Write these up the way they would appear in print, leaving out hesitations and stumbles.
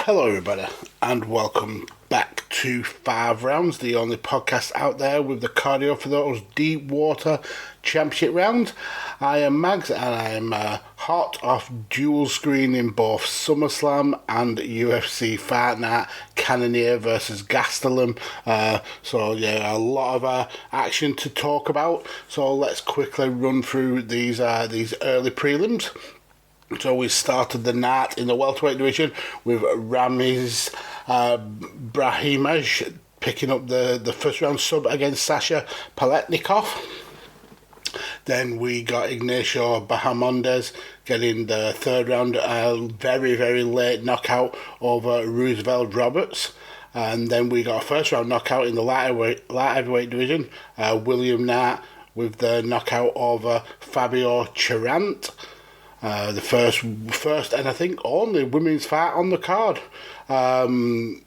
Hello everybody and welcome back to 5 Rounds, the only podcast out there with the cardio for those deep water championship rounds. I am Mags and I am hot off dual screening both SummerSlam and UFC Fight Night, Cannonier versus Gastelum. So yeah, a lot of action to talk about. So let's quickly run through these early prelims. So we started the night in the welterweight division with Ramiz Brahimaj picking up the first round sub against Sasha Paletnikov. Then we got Ignacio Bahamondes getting the third round, very, very late knockout over Roosevelt Roberts. And then we got a first round knockout in the light heavyweight division, William Knight with the knockout over Fabio Cherant. The first and I think only women's fight on the card. Josiane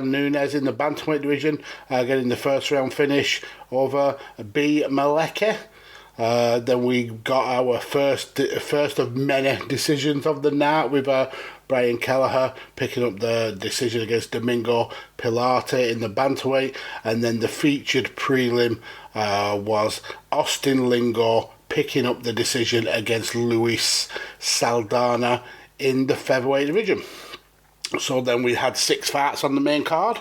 Nunes in the bantamweight division getting the first round finish over B. Maleke. Then we got our first of many decisions of the night with Brian Kelleher picking up the decision against Domingo Pilate in the bantamweight, and then the featured prelim was Austin Lingo picking up the decision against Luis Saldana in the featherweight division. So then we had 6 fights on the main card.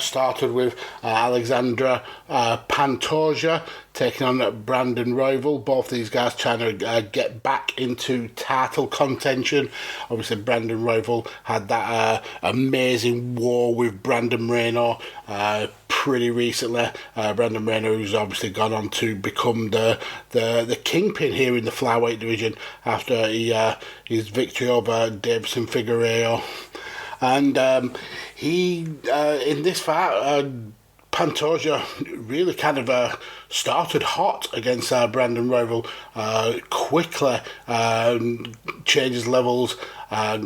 Started with Alexandra Pantoja taking on Brandon Royval. Both these guys trying to get back into title contention. Obviously, Brandon Royval had that amazing war with Brandon Moreno pretty recently. Brandon Moreno, who's obviously gone on to become the kingpin here in the flyweight division after his victory over Davison Figueiredo. And he, in this fight, Pantoja really kind of started hot against Brandon Royval, quickly changes levels,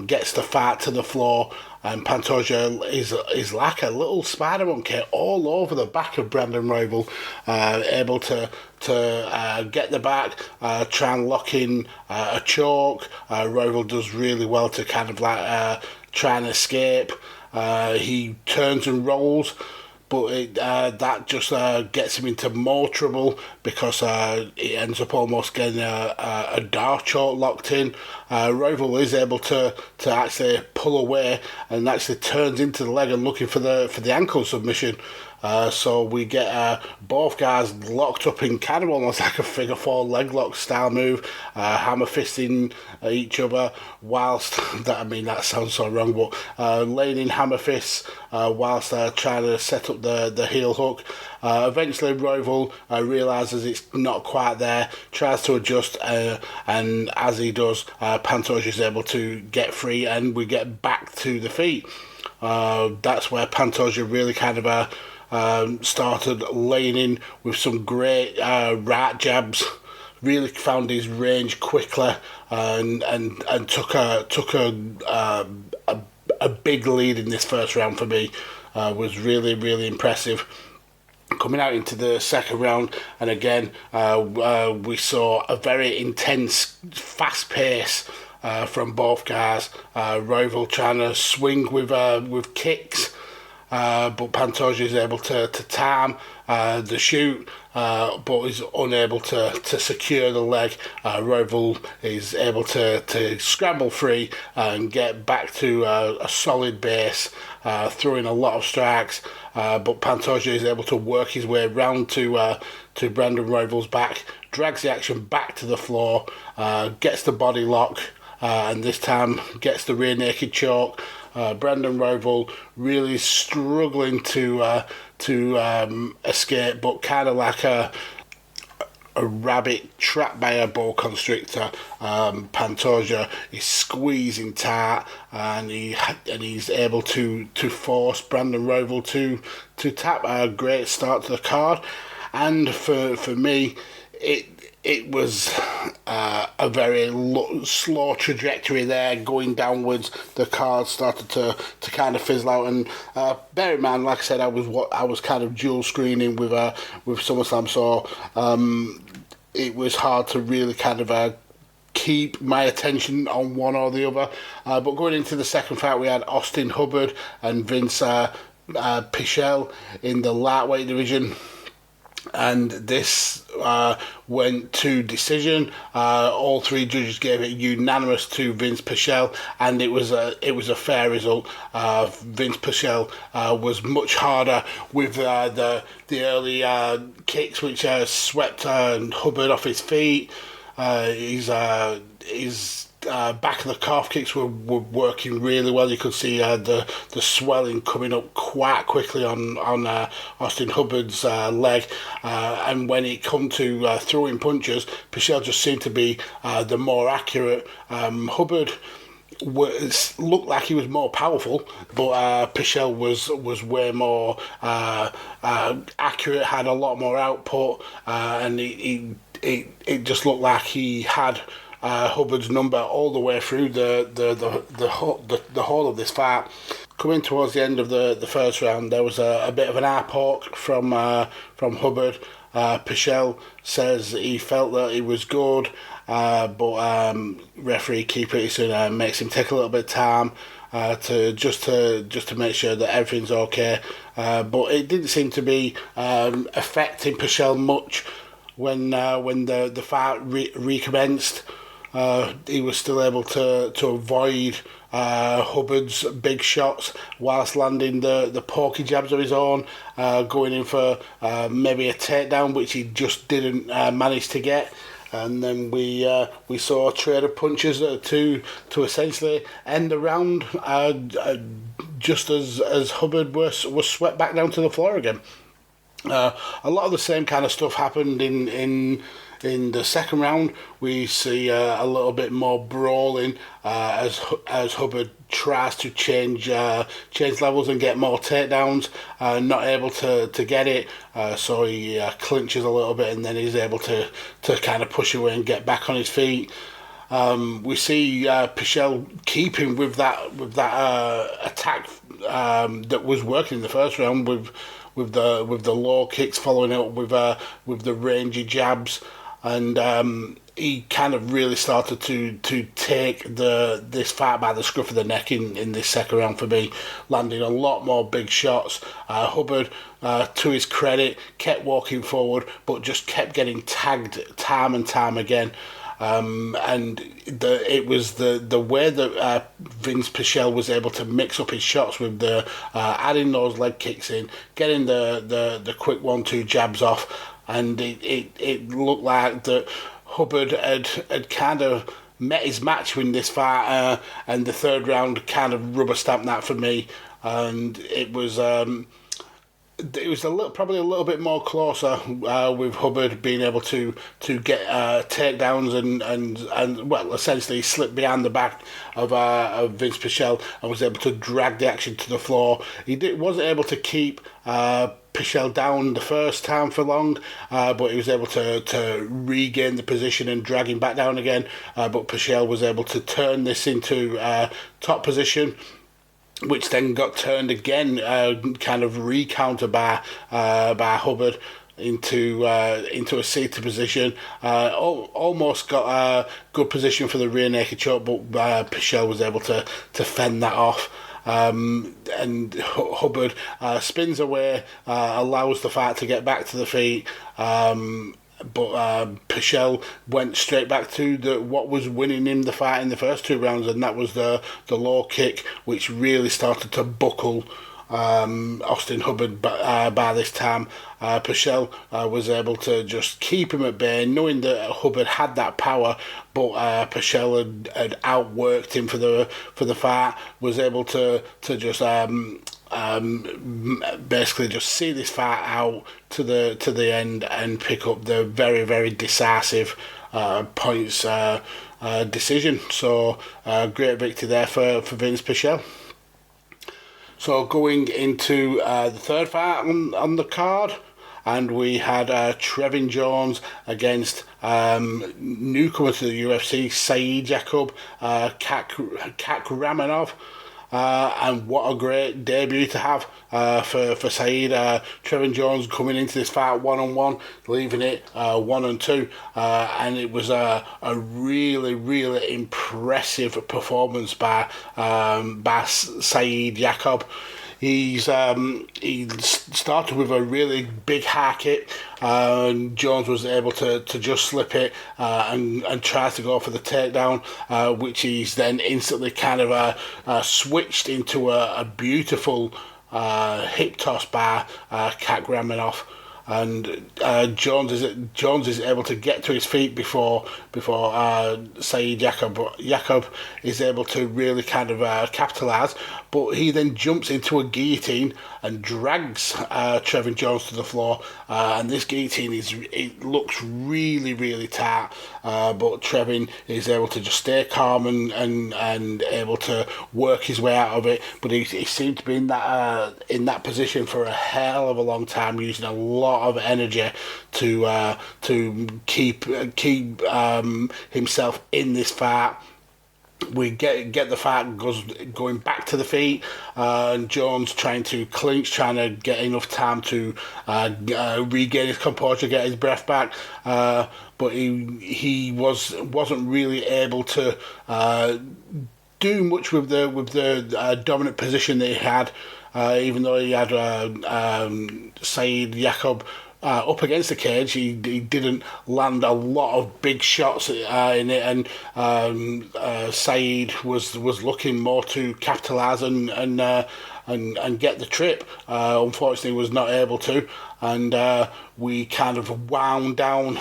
gets the fight to the floor, and Pantoja is like a little spider monkey all over the back of Brandon Royval, able to get the back, try and lock in a choke. Royval does really well to kind of like try and escape. He turns and rolls, but that just gets him into more trouble because he ends up almost getting a dark choke locked in. Royval is able to actually pull away and actually turns into the leg and looking for the ankle submission. So we get both guys locked up in kind of almost like a figure 4 leg lock style move, hammer fisting each other whilst, that sounds so wrong, but laying in hammer fists whilst trying to set up the heel hook. Eventually Royval realises it's not quite there, tries to adjust, and as he does, Pantoja is able to get free and we get back to the feet. That's where Pantoja really kind of started laying in with some great right jabs, really found his range quickly, and took a big lead in this first round for me. Was really, really impressive. Coming out into the second round, and again we saw a very intense, fast pace from both guys. Royval trying to swing with kicks, but Pantoja is able to time the shoot, but is unable to secure the leg. Royval is able to scramble free and get back to a solid base, throwing a lot of strikes, but Pantoja is able to work his way round to Brandon Royval's back, drags the action back to the floor, gets the body lock, and this time gets the rear naked choke. Brandon Royval really struggling to escape, but kind of like a rabbit trapped by a boa constrictor. Pantoja is squeezing tight, and he's able to force Brandon Royval to tap. A great start to the card, and for me, it was a very slow trajectory there, going downwards. The card started to kind of fizzle out, and bear in mind, like I said, I was kind of dual screening with SummerSlam, so it was hard to really kind of keep my attention on one or the other. But going into the second fight, we had Austin Hubbard and Vince Pichel in the lightweight division. And this went to decision. All three judges gave it unanimous to Vince Pichel, and it was a fair result. Vince Pichel was much harder with the early kicks, which swept Hubbard off his feet. His back of the calf kicks were working really well. You could see the swelling coming up quite quickly on Austin Hubbard's leg, and when it come to throwing punches, Pichel just seemed to be the more accurate. Hubbard looked like he was more powerful, but Pichel was way more accurate, had a lot more output, and it just looked like he had Hubbard's number all the way through the whole of this fight. Coming towards the end of the first round, there was a bit of an eye poke from Hubbard. Pichel says he felt that he was good, but referee Keith Peterson makes him take a little bit of time to make sure that everything's okay. But it didn't seem to be affecting Pichel much when the fight recommenced. He was still able to avoid Hubbard's big shots whilst landing the pokey jabs of his own, going in for maybe a takedown, which he just didn't manage to get. And then we saw a trade of punches to essentially end the round, just as Hubbard was swept back down to the floor again. A lot of the same kind of stuff happened in the second round. We see a little bit more brawling as Hubbard tries to change levels and get more takedowns. Not able to get it, so he clinches a little bit, and then he's able to kind of push away and get back on his feet. We see Pichel keeping with that attack that was working in the first round with the low kicks, following it up with the rangy jabs. And he kind of really started to take this fight by the scruff of the neck in this second round for me, landing a lot more big shots. Hubbard, to his credit, kept walking forward, but just kept getting tagged time and time again. And it was the way that Vince Pichel was able to mix up his shots with the adding those leg kicks in, getting the quick 1-2 jabs off. And it looked like that Hubbard had kind of met his match in this fight, and the third round kind of rubber stamped that for me. And it was probably a little bit more closer with Hubbard being able to get takedowns and well, essentially slip behind the back of Vince Pichel and was able to drag the action to the floor. He wasn't able to keep Pichel down the first time for long, but he was able to regain the position and drag him back down again. But Pichel was able to turn this into top position, which then got turned again, kind of recounter by Hubbard into a seated position. Almost got a good position for the rear naked choke, but Pichel was able to fend that off. And Hubbard spins away, allows the fight to get back to the feet, but Pichel went straight back to what was winning him the fight in the first two rounds, and that was the low kick, which really started to buckle Austin Hubbard by this time. Pichel was able to just keep him at bay, knowing that Hubbard had that power, but Pichel had outworked him for the fight, was able to just basically just see this fight out to the end and pick up the very, very decisive points decision. So great victory there for Vince Pichel. So going into the third fight on the card, and we had Trevin Jones against newcomer to the UFC, Saeed Jakub Kakramanov. and what a great debut to have for Saeed. Trevin Jones coming into this fight 1-on-1, leaving it 1-2, and it was a really, really impressive performance by Saeed Yacob. He started with a really big high kick. Jones was able to just slip it and try to go for the takedown, which he's then instantly kind of switched into a beautiful hip toss by Kat Graminov. And Jones is able to get to his feet before Saeed Yacob is able to really kind of capitalise, but he then jumps into a guillotine and drags Trevin Jones to the floor, and this guillotine it looks really, really tight, but Trevin is able to just stay calm and able to work his way out of it. But he seemed to be in that position for a hell of a long time, using a lot of energy to keep himself in this fight. We get the fight going back to the feet, and Jones trying to clinch, trying to get enough time to regain his composure, get his breath back. But he wasn't really able to do much with the dominant position that he had, even though he had Saeed Yacob up against the cage. He didn't land a lot of big shots in it, and Saeed was looking more to capitalise and get the trip. Unfortunately, was not able to, and we kind of wound down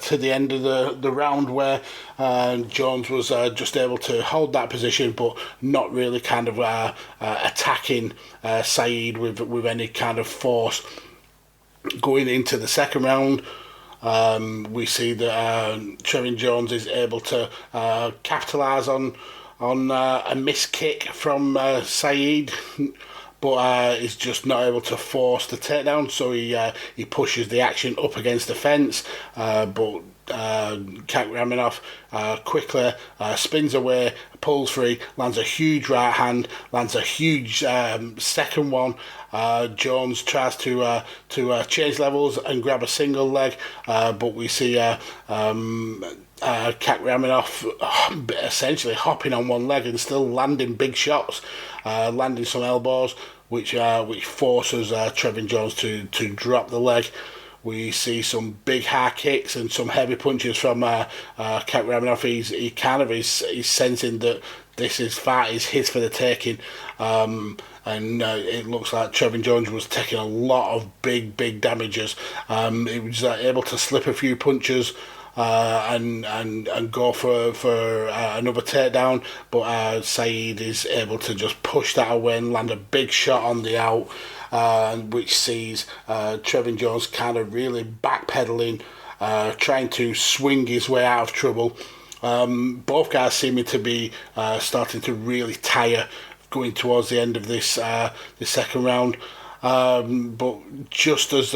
to the end of the round where Jones was just able to hold that position, but not really kind of attacking Saeed with any kind of force. Going into the second round, we see that Trevin Jones is able to capitalise on a missed kick from Saeed, but is just not able to force the takedown. So he pushes the action up against the fence, but Kat Graminov quickly spins away, pulls free, lands a huge right hand, lands a huge second one. Jones tries to change levels and grab a single leg, but we see Kat Graminov essentially hopping on one leg and still landing big shots, landing some elbows, which forces Trevin Jones to drop the leg. We see some big high kicks and some heavy punches from Kat Graminov. He's sensing that this fight is his for the taking, and it looks like Trevin Jones was taking a lot of big damages. He was able to slip a few punches and go for another takedown, but Saeed is able to just push that away and land a big shot on the out, which sees Trevin Jones kind of really backpedaling, trying to swing his way out of trouble. Both guys seeming to be starting to really tire going towards the end of this second round, but just as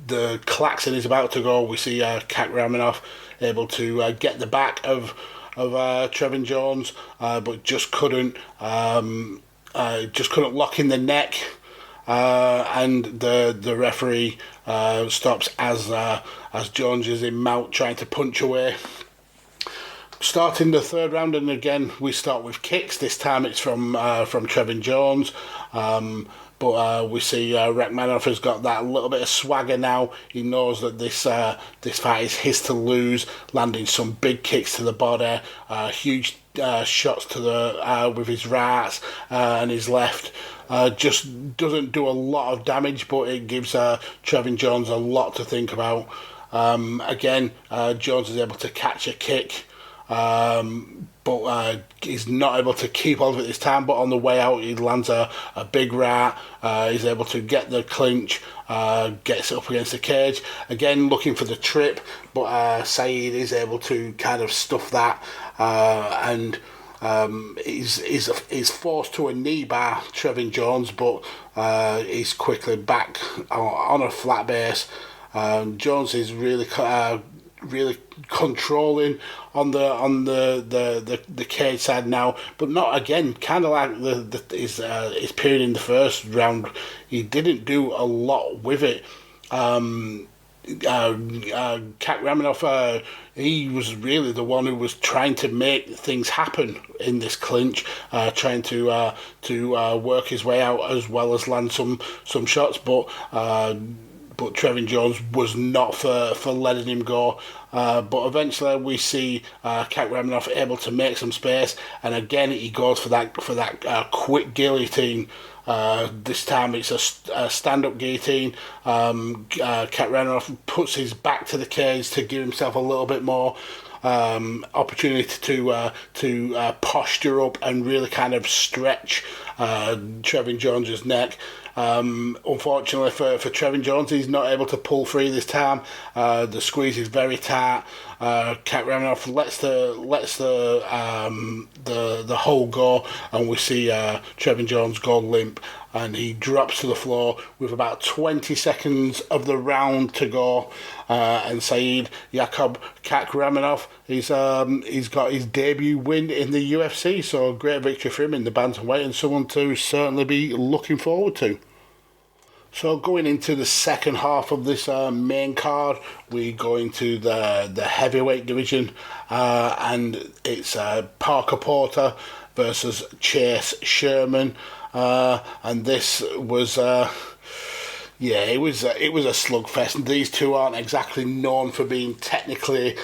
the klaxon is about to go, we see Kat Graminov able to get the back of Trevin Jones, but just couldn't lock in the neck, and the referee stops as Jones is in mount trying to punch away. Starting the third round, and again we start with kicks. This time it's from Trevin Jones, but we see Rachmaninoff has got that little bit of swagger now. He knows that this fight is his to lose, landing some big kicks to the body, huge shots to the with his right and his left. Just doesn't do a lot of damage, but it gives Trevin Jones a lot to think about. Again, Jones is able to catch a kick, but he's not able to keep hold of it this time. But on the way out, he lands a big right. He's able to get the clinch, gets up against the cage. Again, looking for the trip, but Saeed is able to kind of stuff that, and he's forced to a knee by Trevin Jones, but he's quickly back on a flat base. Jones is really really controlling on the cage side now, but not again. Kind of like his period in the first round, he didn't do a lot with it. Kakramanov, he was really the one who was trying to make things happen in this clinch, trying to work his way out as well as land some shots, but Trevin Jones was not for letting him go. But eventually we see Kakramanov able to make some space, and again he goes for that quick guillotine. This time it's a stand-up guillotine. Kakramanov puts his back to the cage to give himself a little bit more opportunity to posture up and really kind of stretch Trevin Jones's neck. Unfortunately for Trevin Jones, he's not able to pull free this time. The squeeze is very tight. Kakramanov lets the hold go, and we see Trevin Jones go limp, and he drops to the floor with about 20 seconds of the round to go. And Saeed Jakob Kakramanov, he's got his debut win in the UFC, so a great victory for him in the bantamweight, and someone to certainly be looking forward to. So going into the second half of this main card, we go into the heavyweight division, and it's Parker Porter versus Chase Sherman, and this was. It was a slugfest. These two aren't exactly known for being technically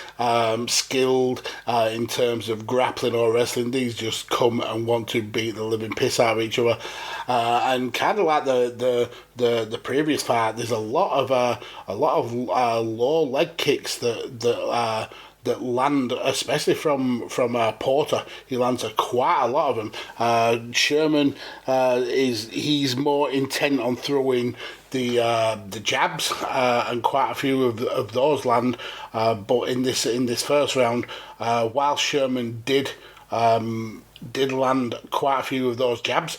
skilled in terms of grappling or wrestling. These just come and want to beat the living piss out of each other. And kind of like the previous fight, there's a lot of low leg kicks that land, especially from Porter. He lands quite a lot of them. Sherman he's more intent on throwing the jabs, and quite a few of those land. But in this first round, while Sherman did land quite a few of those jabs,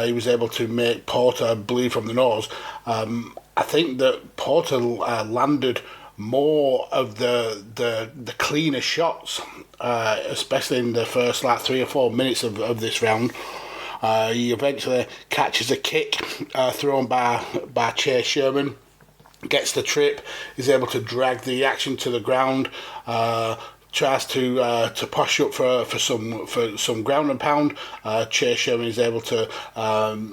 he was able to make Porter bleed from the nose. I think that Porter landed more of the cleaner shots, especially in the first 3 or 4 minutes of this round. He eventually catches a kick thrown by Chase Sherman, gets the trip, is able to drag the action to the ground, tries to push up for some ground and pound. Chase Sherman is able to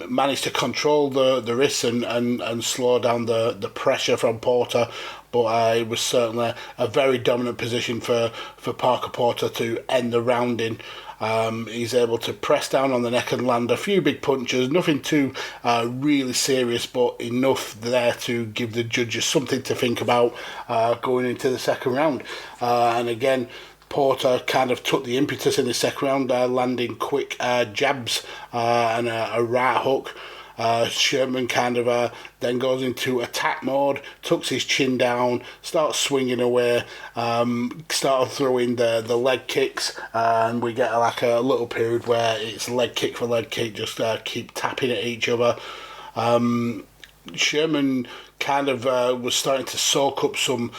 manage to control the wrists and slow down the pressure from Porter. But it was certainly a very dominant position for Parker Porter to end the round in. He's able to press down on the neck and land a few big punches, nothing too really serious, but enough there to give the judges something to think about going into the second round. And again, Porter kind of took the impetus in the second round, landing quick jabs and a right hook. Sherman kind of then goes into attack mode, tucks his chin down, starts swinging away, started throwing the leg kicks, and we get a little period where it's leg kick for leg kick, just keep tapping at each other. Sherman kind of was starting to soak up some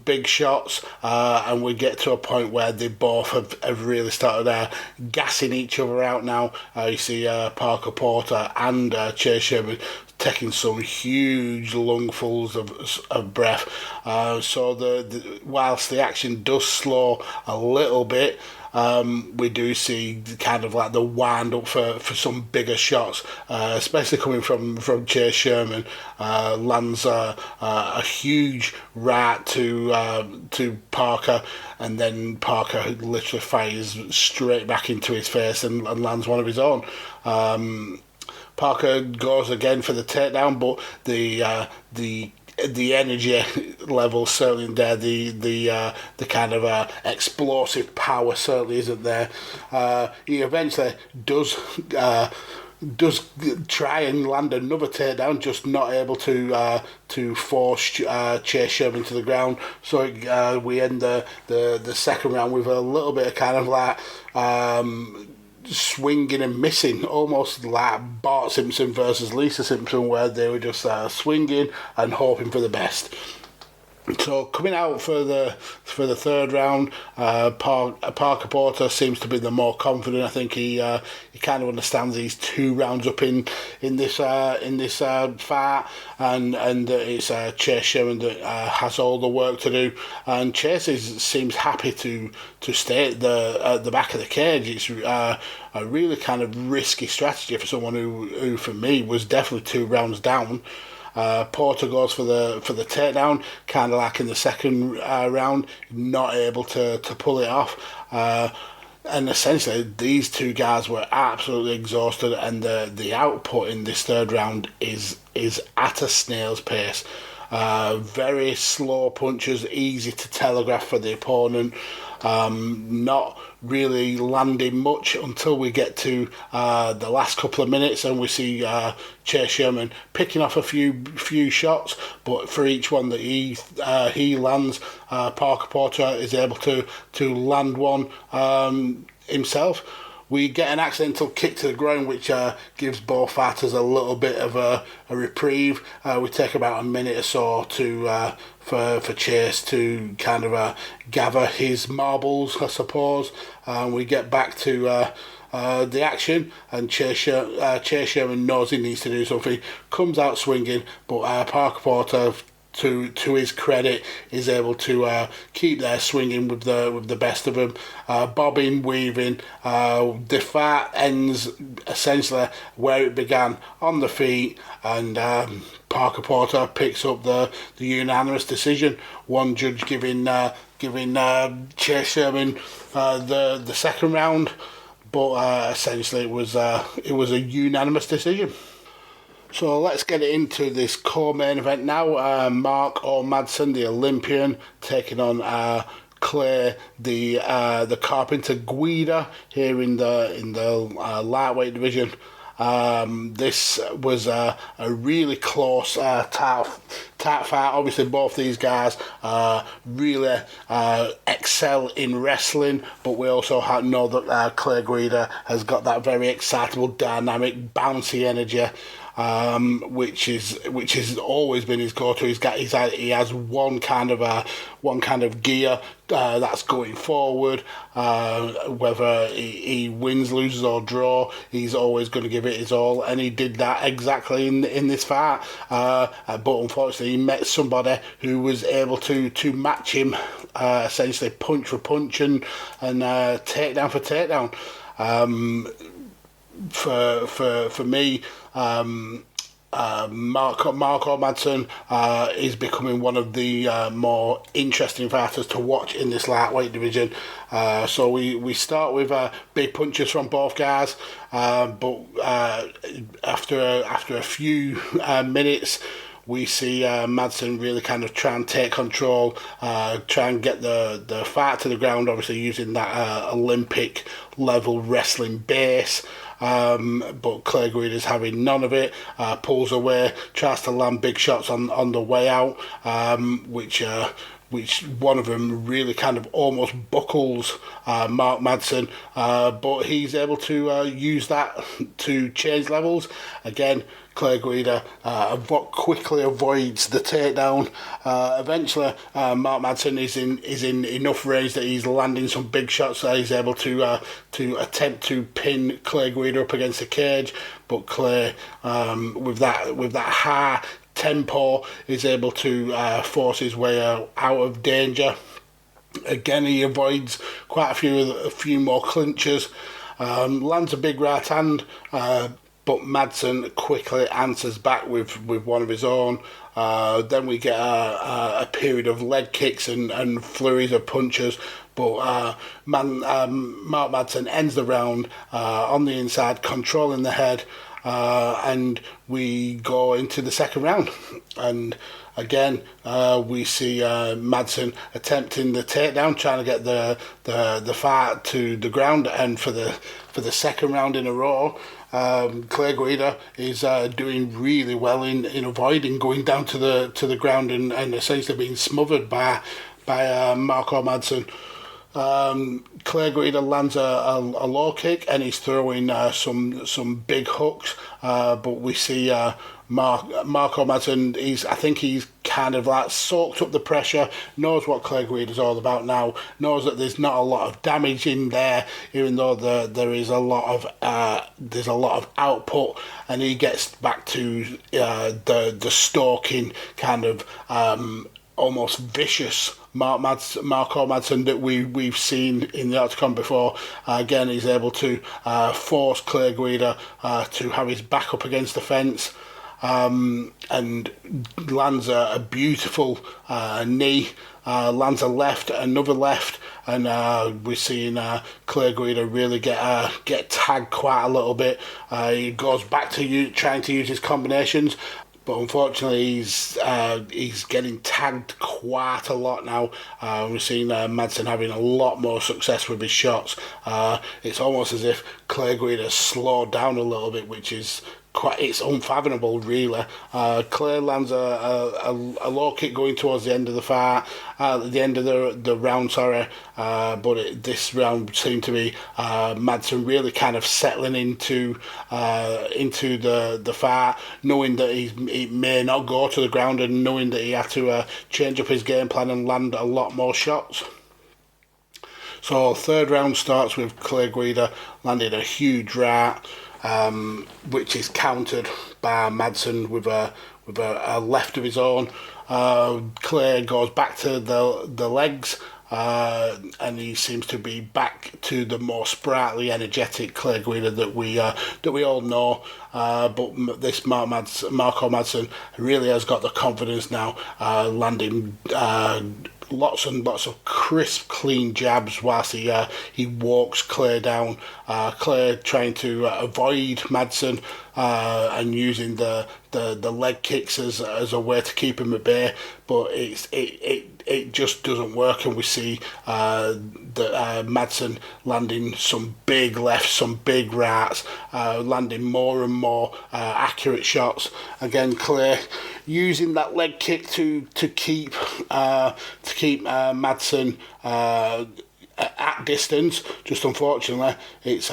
big shots, and we get to a point where they both have really started gassing each other out now. You see Parker Porter and Chase Sherman taking some huge lungfuls of breath. So whilst the action does slow a little bit, we do see kind of the wind up for some bigger shots, especially coming from Chase Sherman. Lands a huge right to Parker, and then Parker literally fires straight back into his face and lands one of his own. Parker goes again for the takedown, but the energy level certainly isn't there. The kind of explosive power certainly isn't there. He eventually does try and land another takedown, just not able to force Chase Sherman to the ground. So we end the second round with a little bit of kind of swinging and missing, almost like Bart Simpson versus Lisa Simpson, where they were just swinging and hoping for the best. So coming out for the third round, Parker Porter seems to be the more confident. I think he kind of understands these 2 rounds up in this fight, and it's Chase Sherman that has all the work to do, and Chase seems happy to stay at the back of the cage. It's a really kind of risky strategy for someone who for me was definitely 2 rounds down. Porter goes for the takedown, kind of like in the second round, not able to pull it off. And essentially, these 2 guys were absolutely exhausted, and the output in this third round is at a snail's pace. Very slow punches, easy to telegraph for the opponent. Not really landing much until we get to the last couple of minutes, and we see Chase Sherman picking off a few shots, but for each one that he lands, Parker Porter is able to land one himself. We get an accidental kick to the groin, which gives both fighters a little bit of a reprieve. We take about a minute or so for Chase to kind of gather his marbles, I suppose. We get back to the action, and Chase Sherman knows he needs to do something, comes out swinging, but Parker Porter, to his credit, is able to keep there swinging with the best of them, bobbing, weaving. The fight ends essentially where it began, on the feet, and Parker Porter picks up the unanimous decision. One judge giving Chase Sherman the second round, but essentially it was a unanimous decision. So let's get into this co-main event now. Mark O. Madsen, the Olympian, taking on Clay, the Carpenter Guida, here in the lightweight division. This was a really close, tight fight. Obviously, both these guys really excel in wrestling, but we also know that Clay Guida has got that very excitable, dynamic, bouncy energy. Which has always been his go-to. He has one kind of gear that's going forward. Whether he wins, loses, or draw, he's always going to give it his all, and he did that exactly in this fight. But unfortunately, he met somebody who was able to match him, essentially punch for punch and takedown for takedown. For me, Marco Madsen is becoming one of the more interesting fighters to watch in this lightweight division. So we start with big punches from both guys, but after a few minutes, we see Madsen really kind of try and take control, try and get the fight to the ground, obviously using that Olympic level wrestling base. But Clay Guida is having none of it, pulls away, tries to land big shots on the way out, which one of them really kind of almost buckles Mark Madsen, but he's able to use that to change levels. Again, Clay Guida quickly avoids the takedown. Eventually, Mark Madsen is in enough range that he's landing some big shots that he's able to attempt to pin Clay Guida up against the cage. But Clay, with that high tempo, is able to force his way out of danger. Again, he avoids quite a few more clinches. Lands a big right hand. But Madsen quickly answers back with one of his own. Then we get a period of leg kicks and flurries of punches. But Mark Madsen ends the round on the inside, controlling the head. And we go into the second round. And again, we see Madsen attempting the takedown, trying to get the fight to the ground. And for the second round in a row, Clay Guida is doing really well in avoiding going down to the ground and essentially being smothered by Marco Madsen. Clay Guida lands a low kick and he's throwing some big hooks, but we see Marco Madsen. I think he's kind of like soaked up the pressure, knows what Clay Guida's all about now, knows that there's not a lot of damage in there, even though there is a lot of output, and he gets back to the stalking kind of almost vicious Marco Madsen that we've seen in the Octagon before. Again, he's able to force Clay Guida to have his back up against the fence, and lands a beautiful knee, lands a left, another left, and we're seeing Clay Guida really get tagged quite a little bit. He goes back to trying to use his combinations, but unfortunately he's getting tagged quite a lot now. We're seeing Madsen having a lot more success with his shots. It's almost as if Clay Guida slowed down a little bit, which is it's unfathomable, really. Clay lands a low kick going towards the end of the fight, the end of the round, sorry. But this round seemed to be Madsen really kind of settling into the fight, knowing that he may not go to the ground, and knowing that he had to change up his game plan and land a lot more shots. So third round starts with Clay Guida landing a huge right, which is countered by Madsen with a left of his own. Clay goes back to the legs, and he seems to be back to the more sprightly, energetic Clay Guida that we all know. But this Marco Madsen really has got the confidence now, landing lots and lots of crisp, clean jabs whilst he walks Clay down. Clay trying to avoid Madsen and using the leg kicks as a way to keep him at bay, but it just doesn't work, and we see Madsen landing some big lefts, some big rights, landing more and more accurate shots. Again, Clay using that leg kick to keep Madsen at distance. Just unfortunately, it's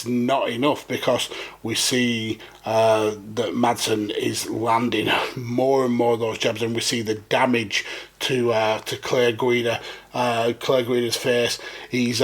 not enough, because we see that Madsen is landing more and more of those jabs, and we see the damage to Clay Guida. Clay Guida's face, he's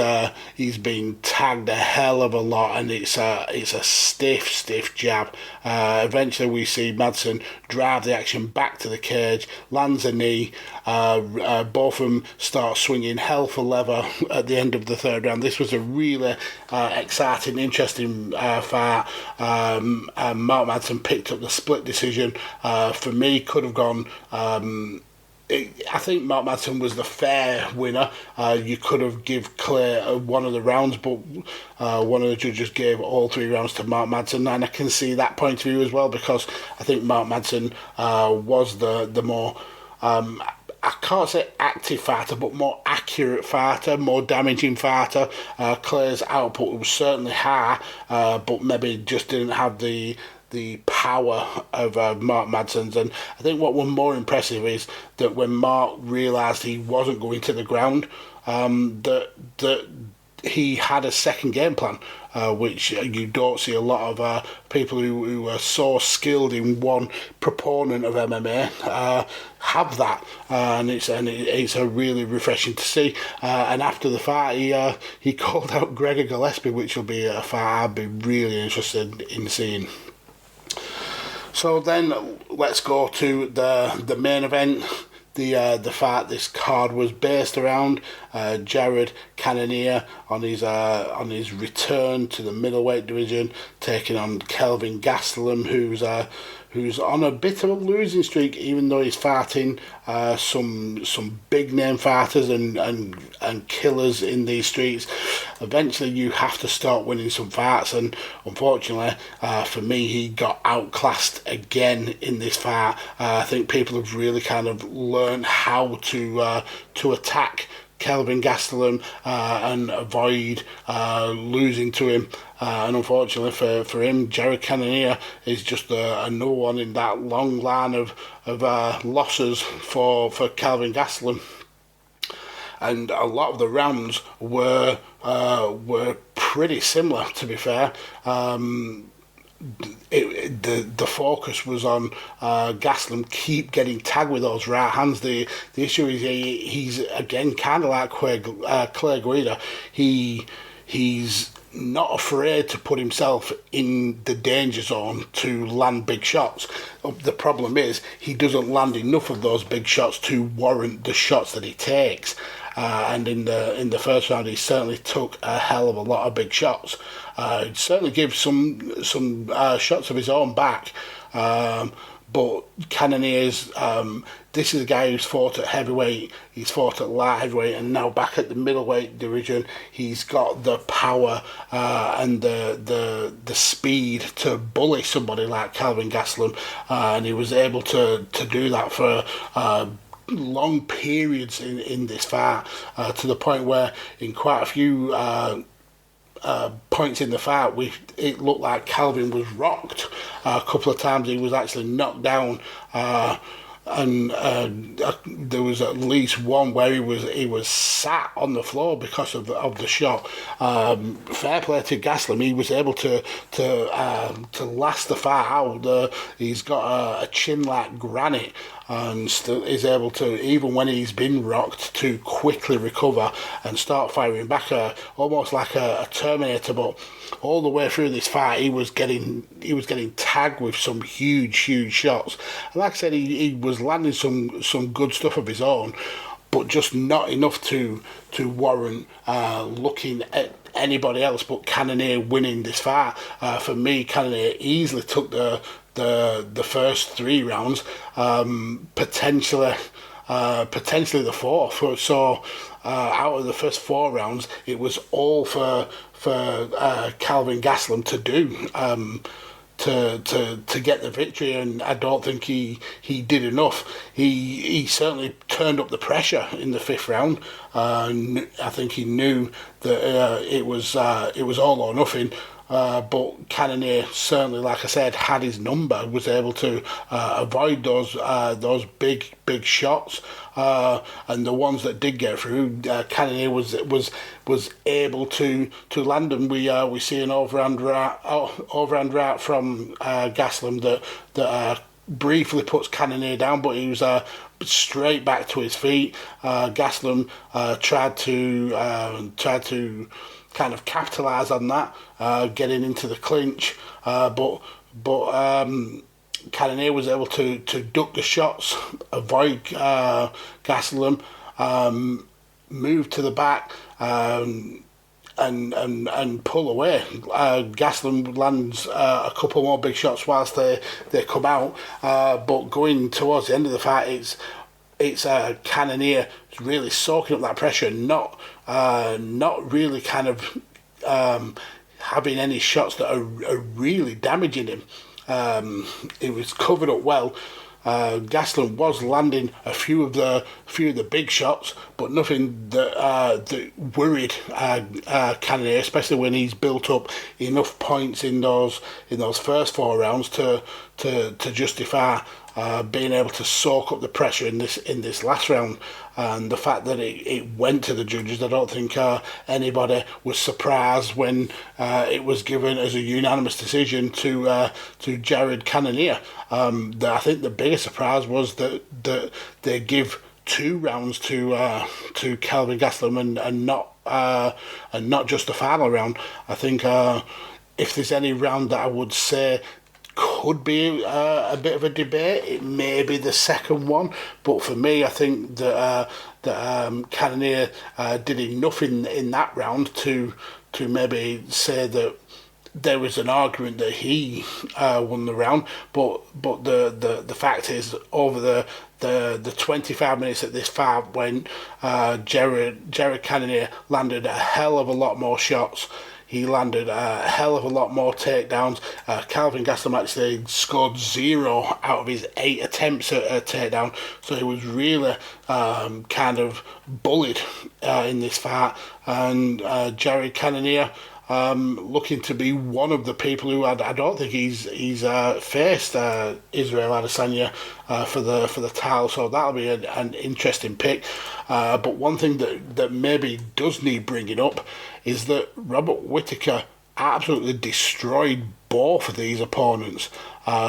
been tagged a hell of a lot, and it's a stiff jab. Eventually we see Madsen drive the action back to the cage, lands a knee. Both of them start swinging hell for leather at the end of the third round. This was a really exciting, interesting fight. Mark Madsen picked up the split decision. For me, could have gone. I think Mark Madsen was the fair winner. You could have give Clay one of the rounds, but one of the judges gave all 3 rounds to Mark Madsen, and I can see that point of view as well, because I think Mark Madsen was the more I can't say active fighter, but more accurate fighter, more damaging fighter. Clay's output was certainly high, but maybe just didn't have the power of Mark Madsen's. And I think what was more impressive is that when Mark realised he wasn't going to the ground, that he had a second game plan, which you don't see a lot of people who are so skilled in one proponent of MMA have that, and it's a really refreshing to see. And after the fight, he called out Gregor Gillespie, which will be a fight I'd be really interested in seeing. So then let's go to the main event. The fight this card was based around Jared Cannonier on his return to the middleweight division, taking on Kelvin Gastelum, who's on a bit of a losing streak, even though he's fighting some big name fighters and killers in these streets. Eventually you have to start winning some fights, and unfortunately for me, he got outclassed again in this fight. I think people have really kind of learned how to attack Kelvin Gastelum and avoid losing to him. And unfortunately for him, Jared Cannonier is just another one in that long line of losses for Kelvin Gastelum. and a lot of the rounds were pretty similar, to be fair. The focus was on Gastelum keep getting tagged with those right hands. The issue is he's again kind of like Clay Guida. He's not afraid to put himself in the danger zone to land big shots. The problem is he doesn't land enough of those big shots to warrant the shots that he takes. And in the first round, he certainly took a hell of a lot of big shots. He certainly gives some shots of his own back. But Cannonier's, this is a guy who's fought at heavyweight, he's fought at light heavyweight, and now back at the middleweight division. He's got the power and the speed to bully somebody like Kelvin Gastelum, and he was able to do that for long periods in this fight, to the point where in quite a few points in the fight it looked like Kelvin was rocked. A couple of times he was actually knocked down, and there was at least one where he was sat on the floor because of the shot. Fair play to Gastelum, he was able to last the fight out. He's got a chin like granite, and still is able to, even when he's been rocked, to quickly recover and start firing back, almost like a Terminator. But all the way through this fight, he was getting tagged with some huge shots. And like I said, he was landing some good stuff of his own, but just not enough to warrant looking at anybody else but Cannonier winning this fight. For me, Cannonier easily took the first 3 rounds, potentially the fourth. So out of the first 4 rounds, it was all for Kelvin Gastelum to do, to get the victory, and I don't think he did enough. He certainly turned up the pressure in the 5th round. I think he knew that it was all or nothing. But Cannonier certainly, like I said, had his number, was able to avoid those big shots, and the ones that did get through, Cannonier was able to land them. We see an overhand right from Gastelum that briefly puts Cannonier down, but he was straight back to his feet. Gastelum tried to kind of capitalise on that, getting into the clinch, but Cannonier was able to duck the shots, avoid Gastelum, move to the back, and pull away. Gastelum lands a couple more big shots whilst they come out, but going towards the end of the fight, it's Cannonier really soaking up that pressure, not really kind of having any shots that are really damaging him. It was covered up well. Gastelum was landing a few of the big shots, but nothing that worried Cannonier, especially when he's built up enough points in those first 4 rounds to justify being able to soak up the pressure in this last round. And the fact that it went to the judges, I don't think anybody was surprised when it was given as a unanimous decision to Jared Cannonier. I think the biggest surprise was that they give 2 rounds to Kelvin Gastelum and not just the final round. I think if there's any round that I would say could be a bit of a debate, it may be the second one, but for me, I think that Cannonier did enough in that round to maybe say that there was an argument that he won the round, but the fact is, over the 25 minutes that this fight went, Jared Cannonier landed a hell of a lot more shots. He landed a hell of a lot more takedowns. Kelvin Gastelum actually scored 0 out of his 8 attempts at a takedown, so he was really kind of bullied in this fight. And Jared Cannonier looking to be one of the people who I don't think he's faced Israel Adesanya for the title, so that'll be an interesting pick. But one thing that maybe does need bringing up is that Robert Whittaker absolutely destroyed both of these opponents.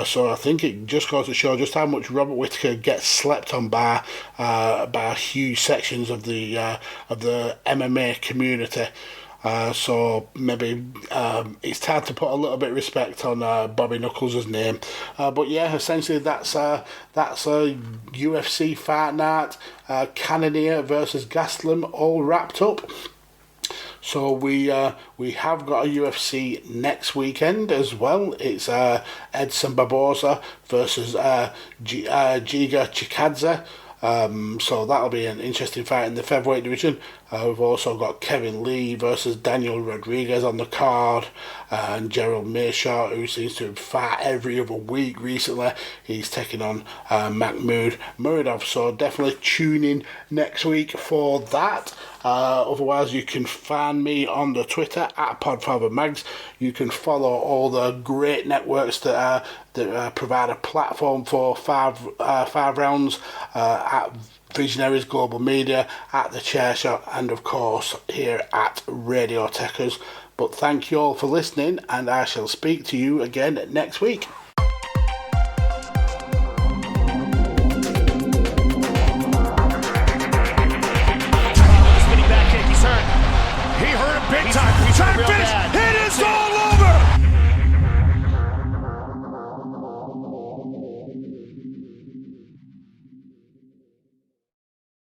So I think it just goes to show just how much Robert Whittaker gets slept on by huge sections of the MMA community. So maybe it's time to put a little bit of respect on Bobby Knuckles' name. But yeah, essentially that's a UFC Fight Night, Cannonier versus Gastelum all wrapped up. So we have got a UFC next weekend as well. It's Edson Barboza versus Giga Chikadze. So that'll be an interesting fight in the featherweight division. We've also got Kevin Lee versus Daniel Rodriguez on the card, and Gerald Meerschaert, who seems to fight every other week recently. He's taking on Mahmoud Muradov. So definitely tune in next week for that. Otherwise, you can find me on the Twitter at PodfatherMags. You can follow all the great networks that provide a platform for five rounds at Visionaries Global Media, at The Chair Shot, and of course here at Radio Tekkers. But thank you all for listening, and I shall speak to you again next week.